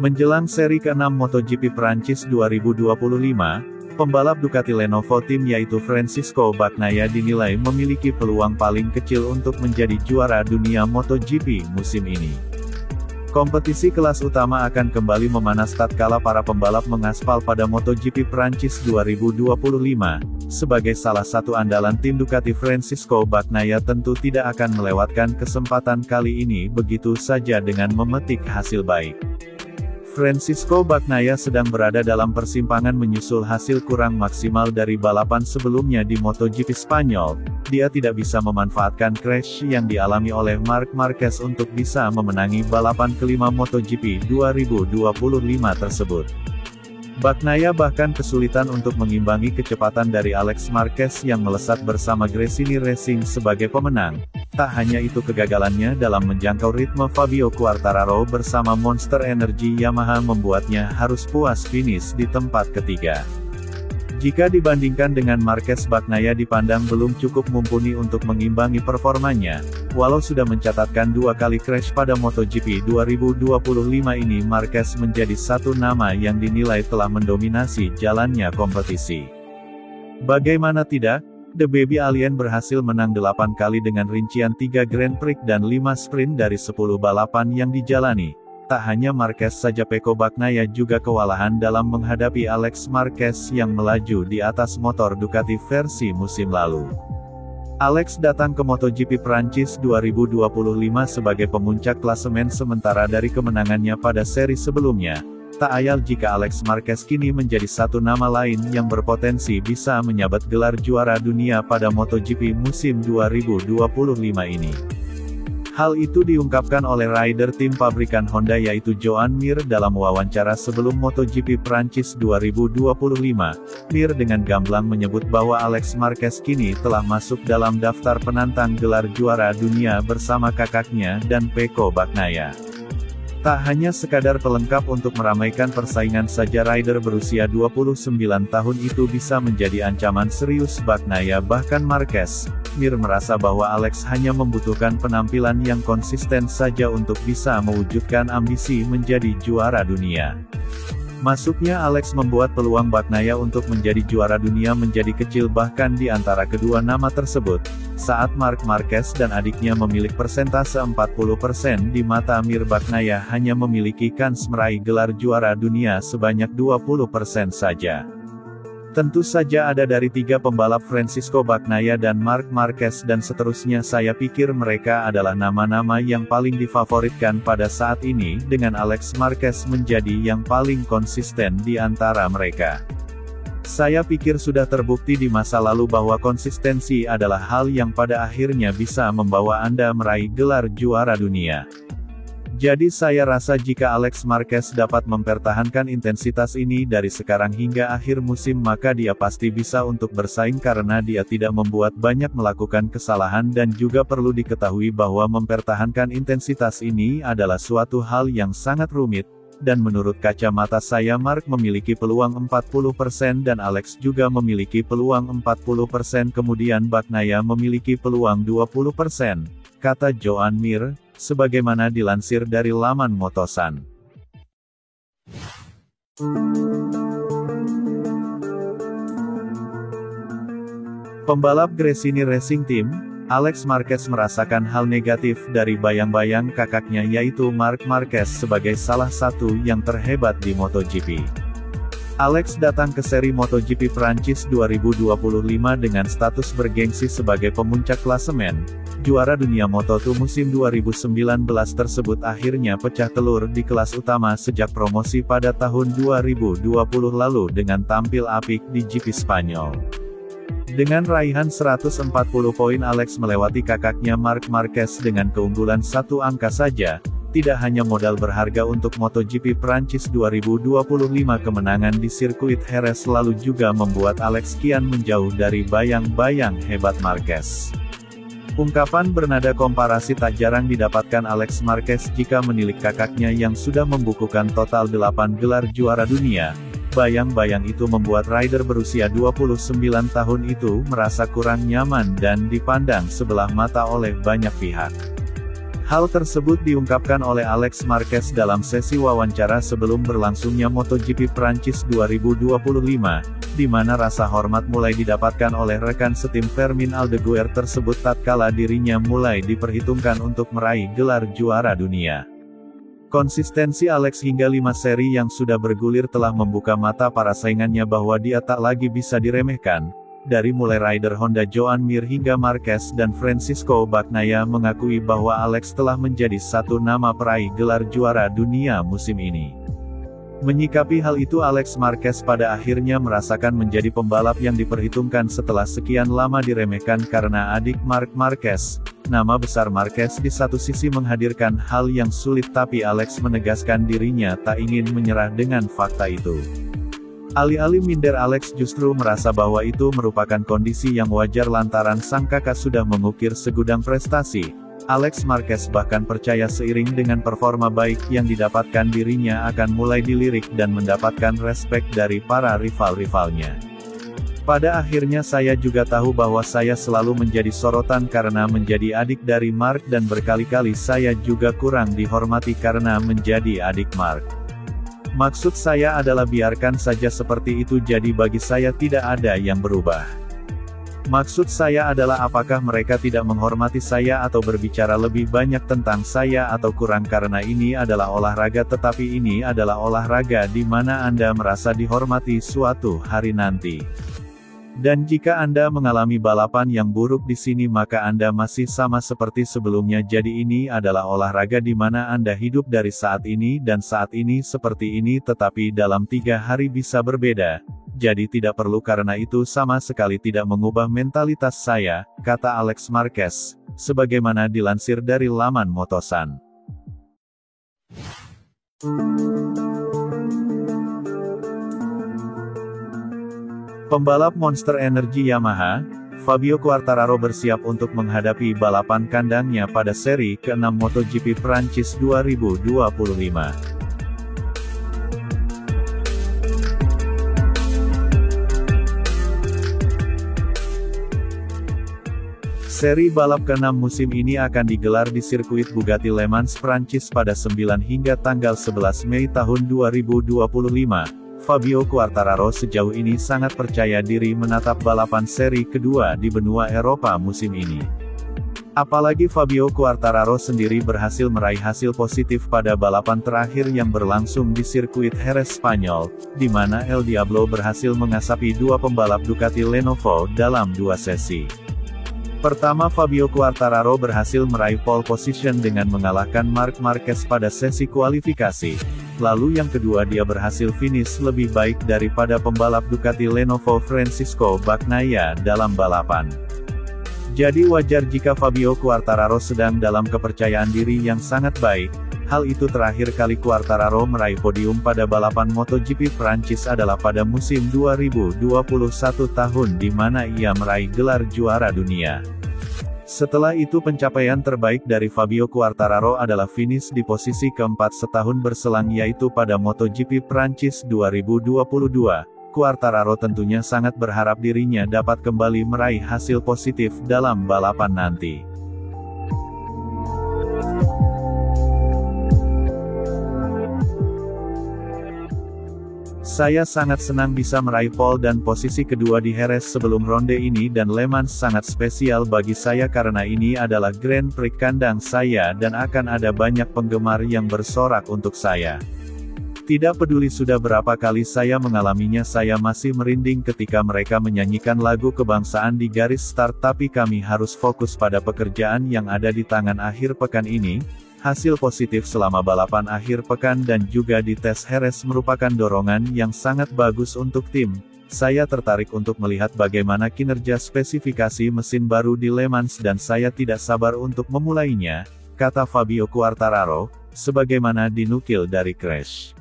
Menjelang seri ke-6 MotoGP Prancis 2025, pembalap Ducati Lenovo Team yaitu Francisco Bagnaia dinilai memiliki peluang paling kecil untuk menjadi juara dunia MotoGP musim ini. Kompetisi kelas utama akan kembali memanas tatkala para pembalap mengaspal pada MotoGP Prancis 2025. Sebagai salah satu andalan tim Ducati, Francisco Bagnaia tentu tidak akan melewatkan kesempatan kali ini begitu saja dengan memetik hasil baik. Francisco Bagnaia sedang berada dalam persimpangan menyusul hasil kurang maksimal dari balapan sebelumnya di MotoGP Spanyol. Dia tidak bisa memanfaatkan crash yang dialami oleh Marc Marquez untuk bisa memenangi balapan kelima MotoGP 2025 tersebut. Bagnaia bahkan kesulitan untuk mengimbangi kecepatan dari Alex Marquez yang melesat bersama Gresini Racing sebagai pemenang. Tak hanya itu, kegagalannya dalam menjangkau ritme Fabio Quartararo bersama Monster Energy Yamaha membuatnya harus puas finish di tempat ketiga. Jika dibandingkan dengan Marquez, Bagnaia dipandang belum cukup mumpuni untuk mengimbangi performanya. Walau sudah mencatatkan 2 kali crash pada MotoGP 2025 ini, Marquez menjadi satu nama yang dinilai telah mendominasi jalannya kompetisi. Bagaimana tidak? The Baby Alien berhasil menang 8 kali dengan rincian 3 Grand Prix dan 5 sprint dari 10 balapan yang dijalani. Tak hanya Marquez saja, Pecco Bagnaia juga kewalahan dalam menghadapi Alex Marquez yang melaju di atas motor Ducati versi musim lalu. Alex datang ke MotoGP Prancis 2025 sebagai pemuncak klasemen sementara dari kemenangannya pada seri sebelumnya. Tak ayal jika Alex Marquez kini menjadi satu nama lain yang berpotensi bisa menyabet gelar juara dunia pada MotoGP musim 2025 ini. Hal itu diungkapkan oleh rider tim pabrikan Honda yaitu Joan Mir dalam wawancara sebelum MotoGP Prancis 2025. Mir dengan gamblang menyebut bahwa Alex Marquez kini telah masuk dalam daftar penantang gelar juara dunia bersama kakaknya dan Pecco Bagnaia. Tak hanya sekadar pelengkap untuk meramaikan persaingan saja, rider berusia 29 tahun itu bisa menjadi ancaman serius Bagnaia bahkan Marquez. Mir merasa bahwa Alex hanya membutuhkan penampilan yang konsisten saja untuk bisa mewujudkan ambisi menjadi juara dunia. Masuknya Alex membuat peluang Bagnaia untuk menjadi juara dunia menjadi kecil bahkan di antara kedua nama tersebut. Saat Marc Marquez dan adiknya memiliki persentase 40%, di mata Mir Bagnaia hanya memiliki kans meraih gelar juara dunia sebanyak 20% saja. Tentu saja ada dari 3 pembalap, Francisco Bagnaia dan Marc Marquez dan seterusnya. Saya pikir mereka adalah nama-nama yang paling difavoritkan pada saat ini, dengan Alex Marquez menjadi yang paling konsisten di antara mereka. Saya pikir sudah terbukti di masa lalu bahwa konsistensi adalah hal yang pada akhirnya bisa membawa Anda meraih gelar juara dunia. Jadi saya rasa jika Alex Marquez dapat mempertahankan intensitas ini dari sekarang hingga akhir musim, maka dia pasti bisa untuk bersaing karena dia tidak membuat banyak melakukan kesalahan, dan juga perlu diketahui bahwa mempertahankan intensitas ini adalah suatu hal yang sangat rumit. Dan menurut kacamata saya, Marc memiliki peluang 40% dan Alex juga memiliki peluang 40%, kemudian Bagnaia memiliki peluang 20%, kata Joan Mir, sebagaimana dilansir dari laman Motosan. Pembalap Gresini Racing Team, Alex Marquez merasakan hal negatif dari bayang-bayang kakaknya yaitu Marc Marquez sebagai salah satu yang terhebat di MotoGP. Alex datang ke seri MotoGP Prancis 2025 dengan status bergengsi sebagai pemuncak klasemen. Juara dunia Moto2 musim 2019 tersebut akhirnya pecah telur di kelas utama sejak promosi pada tahun 2020 lalu dengan tampil apik di GP Spanyol. Dengan raihan 140 poin, Alex melewati kakaknya Marc Marquez dengan keunggulan 1 angka saja. Tidak hanya modal berharga untuk MotoGP Prancis 2025, kemenangan di sirkuit Jerez lalu juga membuat Alex kian menjauh dari bayang-bayang hebat Marquez. Ungkapan bernada komparasi tak jarang didapatkan Alex Marquez jika menilik kakaknya yang sudah membukukan total 8 gelar juara dunia. bayang-bayang itu membuat rider berusia 29 tahun itu merasa kurang nyaman dan dipandang sebelah mata oleh banyak pihak. Hal tersebut diungkapkan oleh Alex Marquez dalam sesi wawancara sebelum berlangsungnya MotoGP Prancis 2025, di mana rasa hormat mulai didapatkan oleh rekan setim Fermin Aldeguer tersebut tatkala dirinya mulai diperhitungkan untuk meraih gelar juara dunia. Konsistensi Alex hingga 5 seri yang sudah bergulir telah membuka mata para saingannya bahwa dia tak lagi bisa diremehkan. Dari mulai rider Honda Joan Mir hingga Marquez dan Francisco Bagnaia mengakui bahwa Alex telah menjadi satu nama peraih gelar juara dunia musim ini. Menyikapi hal itu, Alex Marquez pada akhirnya merasakan menjadi pembalap yang diperhitungkan setelah sekian lama diremehkan karena adik Marc Marquez. Nama besar Marquez di satu sisi menghadirkan hal yang sulit, tapi Alex menegaskan dirinya tak ingin menyerah dengan fakta itu. Alih-alih minder, Alex justru merasa bahwa itu merupakan kondisi yang wajar lantaran sang kakak sudah mengukir segudang prestasi. Alex Marquez bahkan percaya seiring dengan performa baik yang didapatkan dirinya akan mulai dilirik dan mendapatkan respek dari para rival-rivalnya. Pada akhirnya saya juga tahu bahwa saya selalu menjadi sorotan karena menjadi adik dari Marc dan berkali-kali saya juga kurang dihormati karena menjadi adik Marc. Maksud saya adalah biarkan saja seperti itu, jadi bagi saya tidak ada yang berubah. Maksud saya adalah apakah mereka tidak menghormati saya atau berbicara lebih banyak tentang saya atau kurang karena ini adalah olahraga, tetapi ini adalah olahraga di mana Anda merasa dihormati suatu hari nanti. Dan jika Anda mengalami balapan yang buruk di sini maka Anda masih sama seperti sebelumnya, jadi ini adalah olahraga di mana Anda hidup dari saat ini dan saat ini seperti ini, tetapi dalam 3 hari bisa berbeda. Jadi tidak perlu, karena itu sama sekali tidak mengubah mentalitas saya, kata Alex Marquez, sebagaimana dilansir dari laman Motosan. Pembalap Monster Energy Yamaha, Fabio Quartararo bersiap untuk menghadapi balapan kandangnya pada seri ke-6 MotoGP Prancis 2025. Seri balap ke-6 musim ini akan digelar di sirkuit Bugatti Le Mans Prancis pada 9 hingga tanggal 11 Mei tahun 2025. Fabio Quartararo sejauh ini sangat percaya diri menatap balapan seri kedua di benua Eropa musim ini. Apalagi Fabio Quartararo sendiri berhasil meraih hasil positif pada balapan terakhir yang berlangsung di sirkuit Jerez Spanyol, di mana El Diablo berhasil mengasapi 2 pembalap Ducati Lenovo dalam 2 sesi. Pertama, Fabio Quartararo berhasil meraih pole position dengan mengalahkan Marc Marquez pada sesi kualifikasi. Lalu yang kedua, dia berhasil finish lebih baik daripada pembalap Ducati Lenovo Francisco Bagnaia dalam balapan. Jadi wajar jika Fabio Quartararo sedang dalam kepercayaan diri yang sangat baik. Hal itu terakhir kali Quartararo meraih podium pada balapan MotoGP Prancis adalah pada musim 2021 tahun di mana ia meraih gelar juara dunia. Setelah itu pencapaian terbaik dari Fabio Quartararo adalah finish di posisi keempat setahun berselang, yaitu pada MotoGP Prancis 2022. Quartararo tentunya sangat berharap dirinya dapat kembali meraih hasil positif dalam balapan nanti. Saya sangat senang bisa meraih pole dan posisi kedua di Jerez sebelum ronde ini, dan Le Mans sangat spesial bagi saya karena ini adalah Grand Prix kandang saya dan akan ada banyak penggemar yang bersorak untuk saya. Tidak peduli sudah berapa kali saya mengalaminya, saya masih merinding ketika mereka menyanyikan lagu kebangsaan di garis start, tapi kami harus fokus pada pekerjaan yang ada di tangan akhir pekan ini. Hasil positif selama balapan akhir pekan dan juga di tes Jerez merupakan dorongan yang sangat bagus untuk tim. Saya tertarik untuk melihat bagaimana kinerja spesifikasi mesin baru di Le Mans dan saya tidak sabar untuk memulainya, kata Fabio Quartararo, sebagaimana dinukil dari Crash.